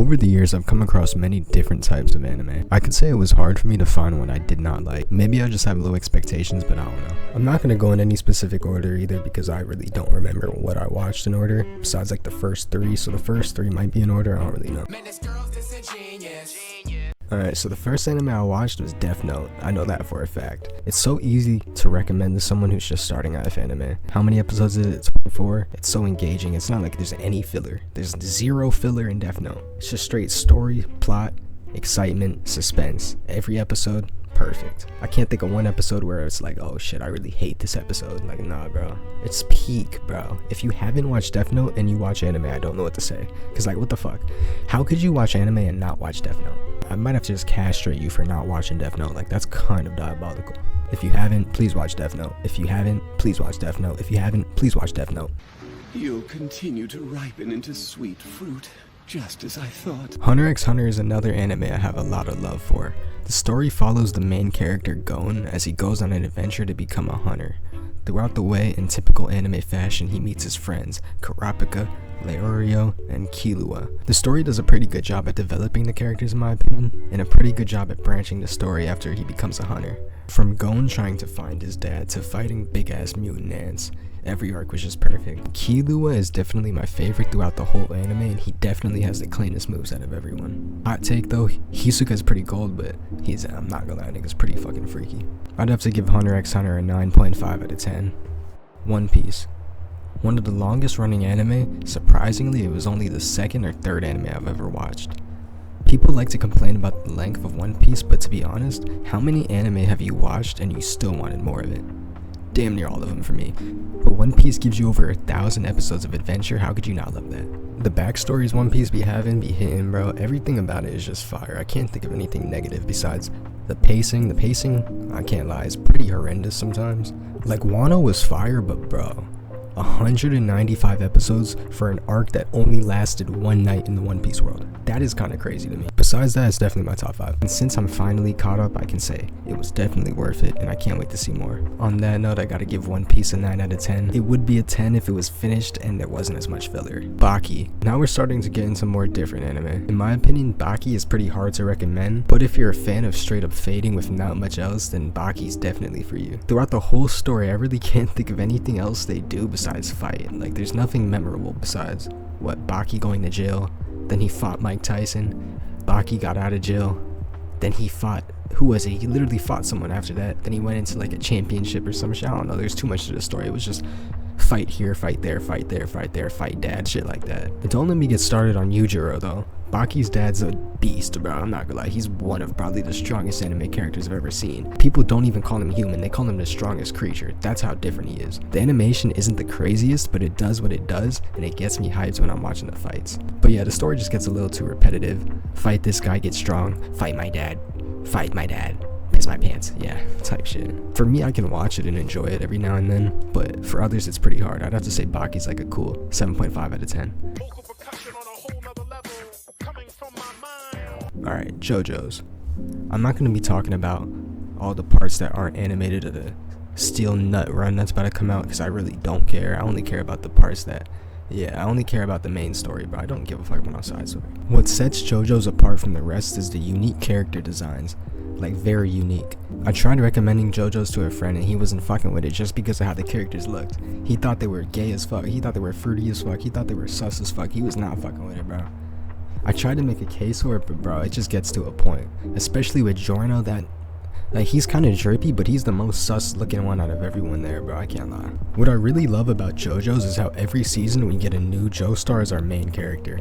Over the years, I've come across many different types of anime. I could say it was hard for me to find one I did not like. Maybe I just have low expectations, but I don't know. I'm not gonna go in any specific order either because I really don't remember what I watched in order, besides like the first three, so the first three might be in order, I don't really know. Alright, so the first anime I watched was Death Note. I know that for a fact. It's so easy to recommend to someone who's just starting out with anime. How many episodes is it? 24? It's so engaging. It's not like there's any filler. There's zero filler in Death Note. It's just straight story, plot, excitement, suspense. Every episode, perfect. I can't think of one episode where it's like, oh shit, I really hate this episode. Like, nah, bro. It's peak, bro. If you haven't watched Death Note and you watch anime, I don't know what to say. Cause like, what the fuck? How could you watch anime and not watch Death Note? I might have to just castrate you for not watching Death Note. Like, that's kind of diabolical. If you haven't, please watch Death Note. If you haven't, please watch Death Note. If you haven't, please watch Death Note. You'll continue to ripen into sweet fruit, just as I thought. Hunter x Hunter is another anime I have a lot of love for. The story follows the main character Gon as he goes on an adventure to become a hunter. Throughout the way, in typical anime fashion, he meets his friends, Kurapika, Leorio, and Killua. The story does a pretty good job at developing the characters in my opinion, and a pretty good job at branching the story after he becomes a hunter. From Gon trying to find his dad to fighting big-ass mutant ants, every arc was just perfect. Killua is definitely my favorite throughout the whole anime, and he definitely has the cleanest moves out of everyone. Hot take though, Hisoka's pretty gold, but I'm not gonna lie, nigga's pretty fucking freaky. I'd have to give Hunter x Hunter a 9.5 out of 10. One Piece. One of the longest running anime, surprisingly it was only the second or third anime I've ever watched. People like to complain about the length of One Piece, but to be honest, how many anime have you watched and you still wanted more of it? Damn near all of them for me. But One Piece gives you over 1,000 episodes of adventure, how could you not love that? The backstories One Piece be hitting, bro. Everything about it is just fire. I can't think of anything negative besides the pacing. The pacing, I can't lie, is pretty horrendous sometimes. Like, Wano was fire, but bro, 195 episodes for an arc that only lasted one night in the One Piece world. That is kind of crazy to me. Besides that, it's definitely my top 5. And since I'm finally caught up, I can say it was definitely worth it, and I can't wait to see more. On that note, I gotta give One Piece a 9 out of 10. It would be a 10 if it was finished and there wasn't as much filler. Baki. Now we're starting to get into more different anime. In my opinion, Baki is pretty hard to recommend, but if you're a fan of straight up fading with not much else, then Baki's definitely for you. Throughout the whole story, I really can't think of anything else they do besides fight. Like, there's nothing memorable besides what, Baki going to jail, then he fought Mike Tyson, Baki got out of jail, then he fought, who was it? He literally fought someone after that, then he went into like a championship or some shit. I don't know, there's too much to the story. It was just fight here, fight there, fight there, fight there, fight dad, shit like that. And don't let me get started on Yujiro though. Baki's dad's a beast, bro. I'm not gonna lie. He's one of probably the strongest anime characters I've ever seen. People don't even call him human. They call him the strongest creature. That's how different he is. The animation isn't the craziest, but it does what it does, and it gets me hyped when I'm watching the fights. But yeah, the story just gets a little too repetitive. Fight this guy, get strong. Fight my dad. Fight my dad. Piss my pants. Yeah, type shit. For me, I can watch it and enjoy it every now and then, but for others, it's pretty hard. I'd have to say Baki's like a cool 7.5 out of 10. Alright, JoJo's. I'm not going to be talking about all the parts that aren't animated of the Steel Nut Run that's about to come out, because I really don't care. I only care about the parts that, I only care about the main story, but I don't give a fuck about no side story. What sets JoJo's apart from the rest is the unique character designs. Like, very unique. I tried recommending JoJo's to a friend and he wasn't fucking with it just because of how the characters looked. He thought they were gay as fuck. He thought they were fruity as fuck. He thought they were sus as fuck. He was not fucking with it, bro. I tried to make a case for it, but bro, it just gets to a point. Especially with Giorno, that, like, he's kind of drippy, but he's the most sus looking one out of everyone there, bro. I can't lie. What I really love about JoJo's is how every season we get a new Joestar as our main character.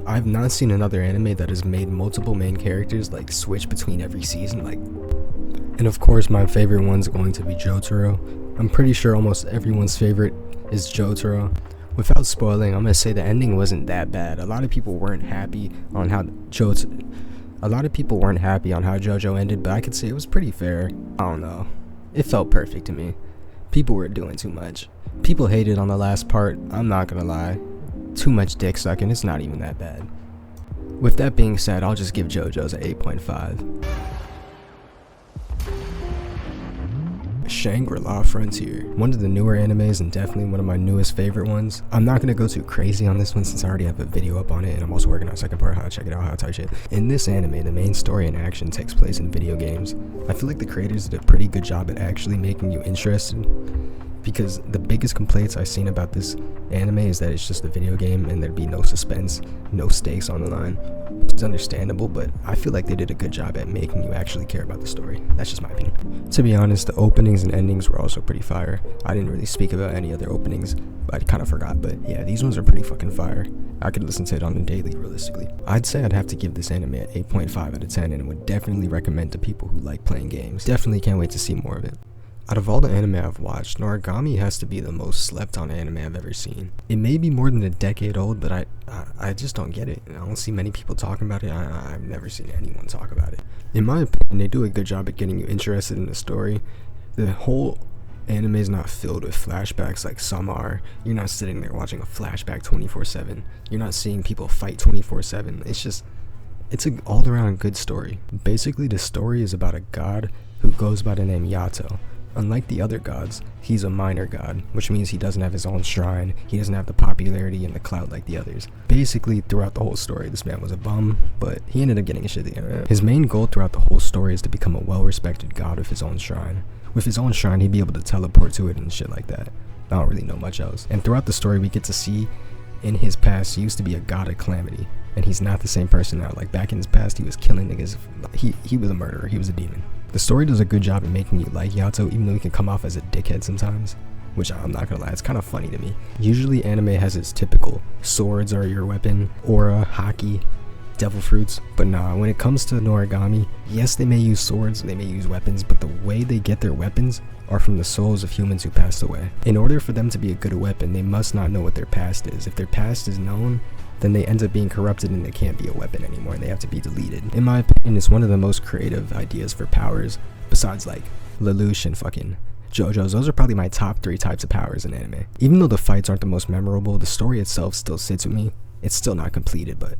I've not seen another anime that has made multiple main characters like switch between every season, like. And of course, my favorite one's going to be Jotaro. I'm pretty sure almost everyone's favorite is Jotaro. Without spoiling, I'm gonna say the ending wasn't that bad. A lot of people weren't happy on how JoJo ended, but I could say it was pretty fair. I don't know. It felt perfect to me. People were doing too much. People hated on the last part, I'm not gonna lie. Too much dick sucking, it's not even that bad. With that being said, I'll just give JoJo's an 8.5. Shangri-La Frontier. One of the newer animes and definitely one of my newest favorite ones. I'm not gonna go too crazy on this one since I already have a video up on it, and I'm also working on a second part, how to check it out, how to type shit. In this anime, the main story and action takes place in video games. I feel like the creators did a pretty good job at actually making you interested, because the biggest complaints I've seen about this anime is that it's just a video game and there'd be no suspense, no stakes on the line. It's understandable, but I feel like they did a good job at making you actually care about the story. That's just my opinion. To be honest, the openings and endings were also pretty fire. I didn't really speak about any other openings, I kind of forgot, but yeah, these ones are pretty fucking fire. I could listen to it on the daily, realistically. I'd say I'd have to give this anime an 8.5 out of 10 and would definitely recommend to people who like playing games. Definitely can't wait to see more of it. Out of all the anime I've watched, Noragami has to be the most slept on anime I've ever seen. It may be more than a decade old, but I just don't get it. I don't see many people talking about it. I've never seen anyone talk about it. In my opinion, they do a good job at getting you interested in the story. The whole anime is not filled with flashbacks like some are. You're not sitting there watching a flashback 24/7. You're not seeing people fight 24/7. It's an all-around good story. Basically, the story is about a god who goes by the name Yato. Unlike the other gods, he's a minor god, which means he doesn't have his own shrine, he doesn't have the popularity and the clout like the others. Basically, throughout the whole story, this man was a bum, but he ended up getting his shit together. His main goal throughout the whole story is to become a well-respected god with his own shrine. With his own shrine, he'd be able to teleport to it and shit like that. I don't really know much else. And throughout the story, we get to see in his past, he used to be a god of calamity, and he's not the same person now. Like, back in his past, he was killing niggas. He was a murderer, he was a demon. The story does a good job at making you like Yato, even though he can come off as a dickhead sometimes, which I'm not gonna lie, it's kind of funny to me. Usually anime has its typical swords are your weapon, aura, haki, devil fruits, but nah, when it comes to Noragami, yes, they may use swords, they may use weapons, but the way they get their weapons are from the souls of humans who passed away. In order for them to be a good weapon, they must not know what their past is. If their past is known, then they end up being corrupted and they can't be a weapon anymore and they have to be deleted. In my opinion, it's one of the most creative ideas for powers, besides like Lelouch and fucking jojos. Those are probably my top 3 types of powers in anime. Even though the fights aren't the most memorable, the story itself still sits with me. It's still not completed, but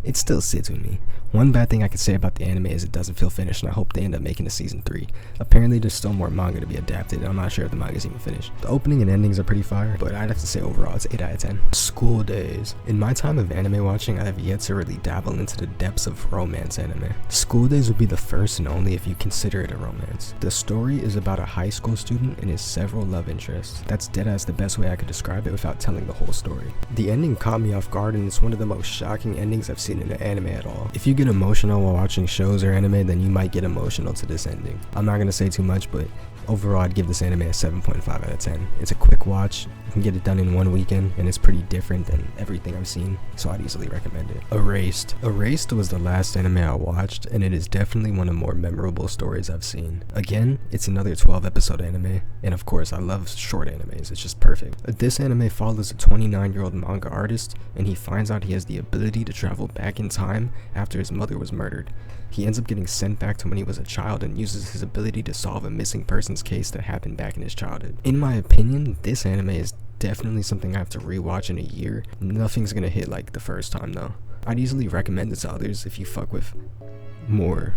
it still sits with me. One bad thing I could say about the anime is it doesn't feel finished, and I hope they end up making a season 3. Apparently there's still more manga to be adapted, and I'm not sure if the manga's even finished. The opening and endings are pretty fire, but I'd have to say overall it's 8 out of 10. School days. In my time of anime watching, I have yet to really dabble into the depths of romance anime. School days would be the first and only if you consider it a romance. The story is about a high school student and his several love interests. That's deadass the best way I could describe it without telling the whole story. The ending caught me off guard, and it's one of the most shocking endings I've seen in an anime at all. If you get emotional while watching shows or anime, then you might get emotional to this ending. I'm not gonna say too much, but overall I'd give this anime a 7.5 out of 10. It's a quick watch, you can get it done in one weekend, and it's pretty different than everything I've seen, so I'd easily recommend it. Erased. Erased was the last anime I watched, and it is definitely one of the more memorable stories I've seen. Again, it's another 12 episode anime, and of course I love short animes, it's just perfect. This anime follows a 29-year-old manga artist, and he finds out he has the ability to travel back in time after his mother was murdered. He ends up getting sent back to when he was a child and uses his ability to solve a missing person's case that happened back in his childhood. In my opinion, this anime is definitely something I have to rewatch in a year. Nothing's gonna hit like the first time though. I'd easily recommend it to others if you fuck with more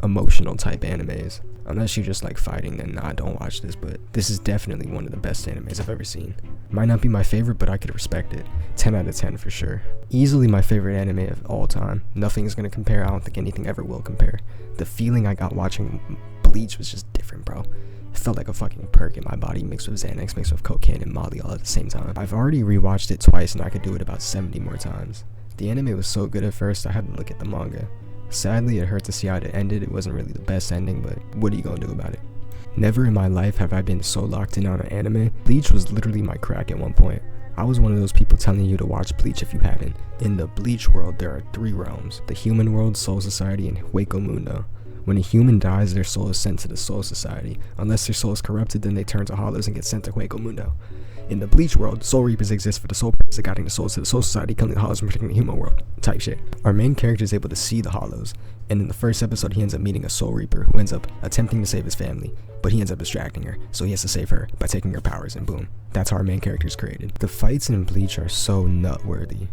emotional type animes. Unless you just like fighting, then nah, don't watch this, but this is definitely one of the best animes I've ever seen. Might not be my favorite, but I could respect it. 10 out of 10 for sure. Easily my favorite anime of all time. Nothing's gonna compare, I don't think anything ever will compare. The feeling I got watching Bleach was just different, bro. It felt like a fucking perk in my body mixed with Xanax, mixed with cocaine and Molly all at the same time. I've already rewatched it twice and I could do it about 70 more times. The anime was so good at first, I had to look at the manga. Sadly, it hurt to see how it ended. It wasn't really the best ending, but what are you gonna do about it? Never in my life have I been so locked in on an anime. Bleach was literally my crack at one point. I was one of those people telling you to watch Bleach if you haven't. In the Bleach world, there are 3 realms: the human world, Soul Society, and Hueco Mundo. When a human dies, their soul is sent to the Soul Society. Unless their soul is corrupted, then they turn to hollows and get sent to Hueco Mundo. In the Bleach world, Soul Reapers exist for the sole purpose of guiding the souls to the Soul Society, killing the hollows and protecting the human world. Type shit. Our main character is able to see the hollows, and in the first episode he ends up meeting a Soul Reaper who ends up attempting to save his family, but he ends up distracting her, so he has to save her by taking her powers, and boom. That's how our main character is created. The fights in Bleach are so nutworthy.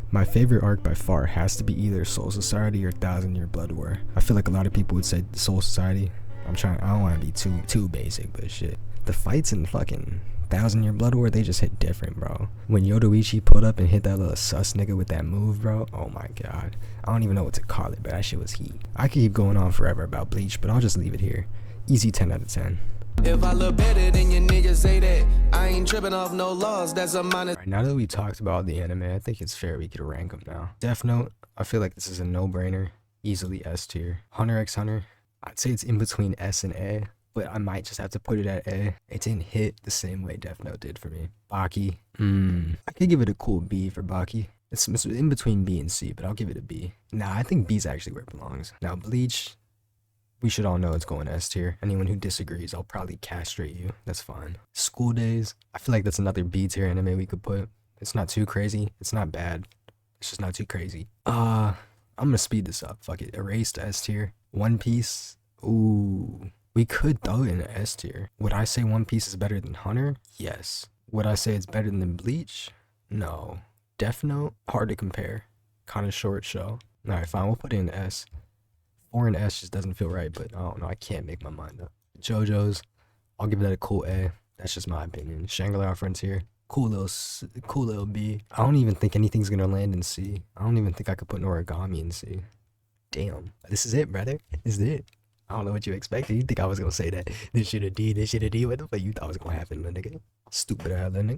My favorite arc by far has to be either Soul Society or 1000 Year Blood War. I feel like a lot of people would say Soul Society. I don't want to be too basic, but shit. The fights in fucking Thousand Year Blood War, they just hit different, bro. When Yodoichi pulled up and hit that little sus nigga with that move, bro, oh my god. I don't even know what to call it, but that shit was heat. I could keep going on forever about Bleach, but I'll just leave it here. Easy 10 out of 10. If I look better than your niggas say that, I ain't tripping off no laws, that's a minus. Right, now that we talked about the anime, I think it's fair we could rank them now. Death Note, I feel like this is a no-brainer. Easily S tier. Hunter x Hunter, I'd say it's in between S and A, but I might just have to put it at A. It didn't hit the same way Death Note did for me. Baki, I could give it a cool B for Baki. It's in between B and C, but I'll give it a B. Nah, I think B's actually where it belongs. Now, Bleach, we should all know it's going S tier. Anyone who disagrees, I'll probably castrate you. That's fine. School Days, I feel like that's another B tier anime we could put. It's not too crazy. It's not bad. It's just not too crazy. I'm gonna speed this up. Fuck it. Erased S tier. One Piece. Ooh. We could throw it in an S tier. Would I say One Piece is better than Hunter? Yes. Would I say it's better than Bleach? No. Death Note? Hard to compare. Kind of short show. Alright, fine. We'll put it in S. 4 and S just doesn't feel right, but I don't know. I can't make my mind up. JoJo's, I'll give that a cool A. That's just my opinion. Shangri-La Frontier, cool little B. I don't even think anything's gonna land in C. I don't even think I could put noragami in C. Damn, this is it, brother. This is it. I don't know what you expected. You think I was gonna say that this shit a D, this shit a D? What the fuck you thought was gonna happen, my nigga? Stupid ass nigga.